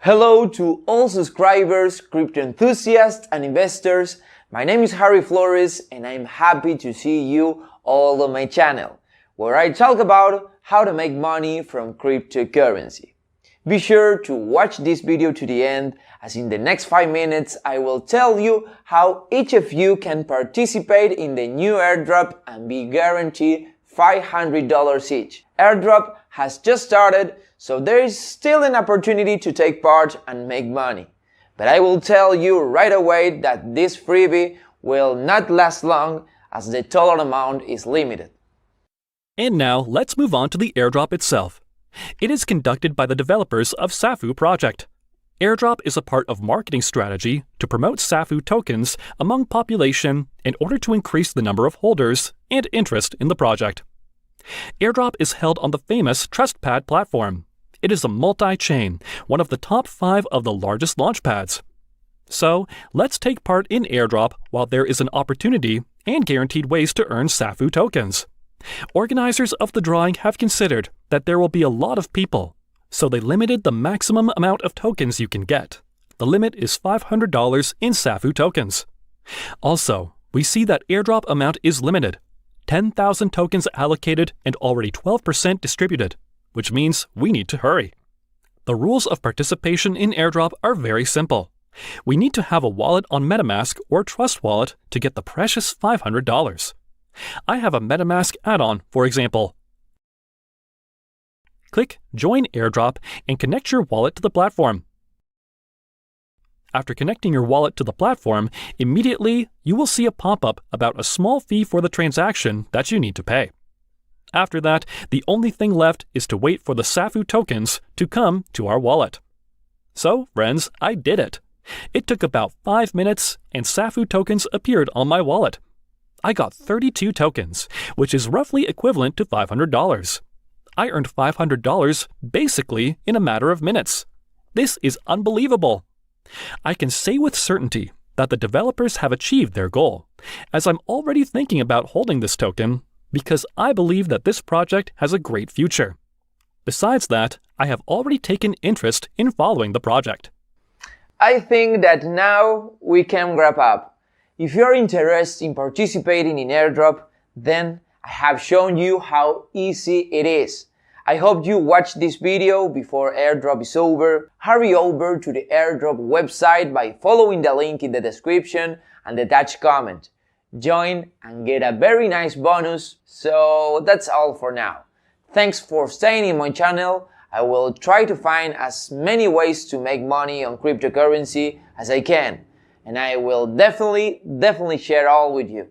Hello to all subscribers, crypto enthusiasts and investors. My name is Harry Flores and I'm happy to see you all on my channel, where I talk about how to make money from cryptocurrency. Be sure to watch this video to the end, as in the next 5 minutes I will tell you how each of you can participate in the new airdrop and be guaranteed $500 each. Airdrop has just started, so there is still an opportunity to take part and make money. But I will tell you right away that this freebie will not last long, as the total amount is limited. And now let's move on to the airdrop itself. It is conducted by the developers of Safuu project. Airdrop is a part of marketing strategy to promote Safuu tokens among population in order to increase the number of holders and interest in the project. Airdrop is held on the famous TrustPad platform. It is a multi-chain, one of the top 5 of the largest launchpads. So, let's take part in Airdrop while there is an opportunity and guaranteed ways to earn Safuu tokens. Organizers of the drawing have considered that there will be a lot of people, so they limited the maximum amount of tokens you can get. The limit is $500 in Safuu tokens. Also, we see that airdrop amount is limited. 10,000 tokens allocated and already 12% distributed, which means we need to hurry. The rules of participation in airdrop are very simple. We need to have a wallet on metamask or trustwallet to get the precious $500. I have a metamask add-on, for example. Click Join Airdrop and connect your wallet to the platform. After connecting your wallet to the platform, immediately you will see a pop-up about a small fee for the transaction that you need to pay. After that, the only thing left is to wait for the Safuu tokens to come to our wallet. So, friends, I did it. It took about 5 minutes and Safuu tokens appeared on my wallet. I got 32 tokens, which is roughly equivalent to $500. I earned $500 basically in a matter of minutes. This is unbelievable. I can say with certainty that the developers have achieved their goal, as I'm already thinking about holding this token because I believe that this project has a great future. Besides that, I have already taken interest in following the project. I think that now we can wrap up. If you're interested in participating in airdrop, then I have shown you how easy it is. I hope you watch this video before airdrop is over. Hurry over to the airdrop website by following the link in the description and the attached comment. Join and get a very nice bonus. So that's all for now. Thanks for staying in my channel. I will try to find as many ways to make money on cryptocurrency as I can. And I will definitely share all with you.